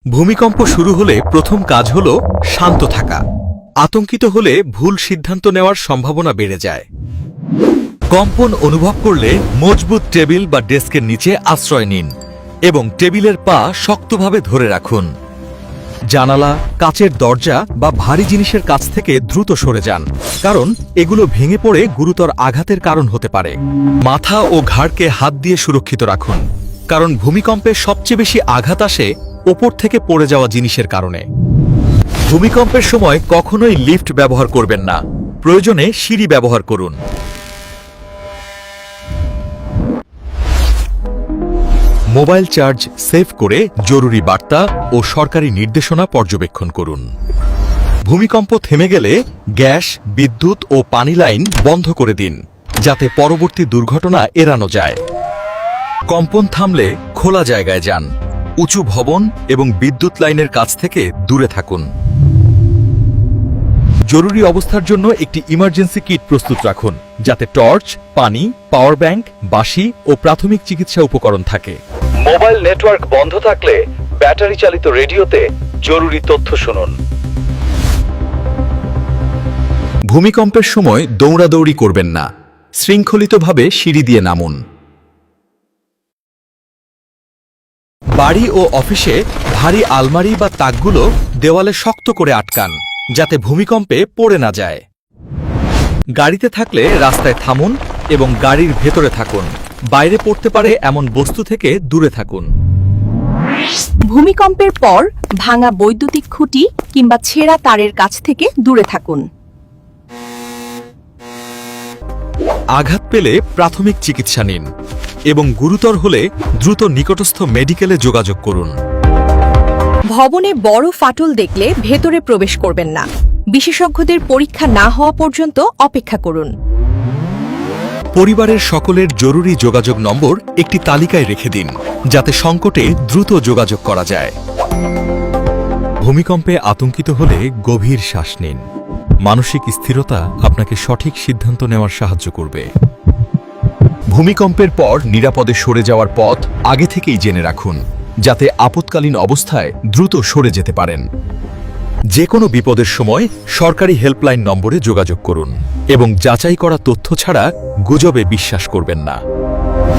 ভূমিকম্প শুরু হলে প্রথম কাজ হল শান্ত থাকা। আতঙ্কিত হলে ভুল সিদ্ধান্ত নেওয়ার সম্ভাবনা বেড়ে যায়। কম্পন অনুভব করলে মজবুত টেবিল বা ডেস্কের নিচে আশ্রয় নিন এবং টেবিলের পা শক্তভাবে ধরে রাখুন। জানালা, কাচের দরজা বা ভারী জিনিসের কাছ থেকে দ্রুত সরে যান, কারণ এগুলো ভেঙে পড়ে গুরুতর আঘাতের কারণ হতে পারে। মাথা ও ঘাড়কে হাত দিয়ে সুরক্ষিত রাখুন, কারণ ভূমিকম্পে সবচেয়ে বেশি আঘাত আসে ওপর থেকে পড়ে যাওয়া জিনিসের কারণে। ভূমিকম্পের সময় কখনোই লিফট ব্যবহার করবেন না, প্রয়োজনে সিঁড়ি ব্যবহার করুন। মোবাইল চার্জ সেভ করে জরুরি বার্তা ও সরকারি নির্দেশনা পর্যবেক্ষণ করুন। ভূমিকম্প থেমে গেলে গ্যাস, বিদ্যুৎ ও পানি লাইন বন্ধ করে দিন, যাতে পরবর্তী দুর্ঘটনা এড়ানো যায়। কম্পন থামলে খোলা জায়গায় যান, উঁচু ভবন এবং বিদ্যুৎ লাইনের কাছ থেকে দূরে থাকুন। জরুরি অবস্থার জন্য একটি ইমার্জেন্সি কিট প্রস্তুত রাখুন, যাতে টর্চ, পানি, পাওয়ার ব্যাংক, বাঁশি ও প্রাথমিক চিকিৎসা উপকরণ থাকে। মোবাইল নেটওয়ার্ক বন্ধ থাকলে ব্যাটারি চালিত রেডিওতে জরুরি তথ্য শুনুন। ভূমিকম্পের সময় দৌড়াদৌড়ি করবেন না, শৃঙ্খলিতভাবে সিঁড়ি দিয়ে নামুন। বাড়ি ও অফিসে ভারী আলমারি বা তাকগুলো দেওয়ালে শক্ত করে আটকান, যাতে ভূমিকম্পে পড়ে না যায়। গাড়িতে থাকলে রাস্তায় থামুন এবং গাড়ির ভেতরে থাকুন। বাইরে পড়তে পারে এমন বস্তু থেকে দূরে থাকুন। ভূমিকম্পের পর ভাঙা বৈদ্যুতিক খুঁটি কিংবা ছেঁড়া তারের কাছ থেকে দূরে থাকুন। আঘাত পেলে প্রাথমিক চিকিৎসা নিন এবং গুরুতর হলে দ্রুত নিকটস্থ মেডিকেলে যোগাযোগ করুন। ভবনে বড় ফাটল দেখলে ভেতরে প্রবেশ করবেন না। বিশেষজ্ঞদের পরীক্ষা না হওয়া পর্যন্ত অপেক্ষা করুন। পরিবারের সকলের জরুরি যোগাযোগ নম্বর একটি তালিকায় রেখে দিন, যাতে সংকটে দ্রুত যোগাযোগ করা যায়। ভূমিকম্পে আতঙ্কিত হলে গভীর শ্বাস নিন। মানসিক স্থিরতা আপনাকে সঠিক সিদ্ধান্ত নেওয়ার সাহায্য করবে। ভূমিকম্পের পর নিরাপদে সরে যাওয়ার পথ আগে থেকেই জেনে রাখুন, যাতে আপৎকালীন অবস্থায় দ্রুত সরে যেতে পারেন। যে কোনো বিপদের সময় সরকারি হেল্পলাইন নম্বরে যোগাযোগ করুন এবং যাচাই করা তথ্য ছাড়া গুজবে বিশ্বাস করবেন না।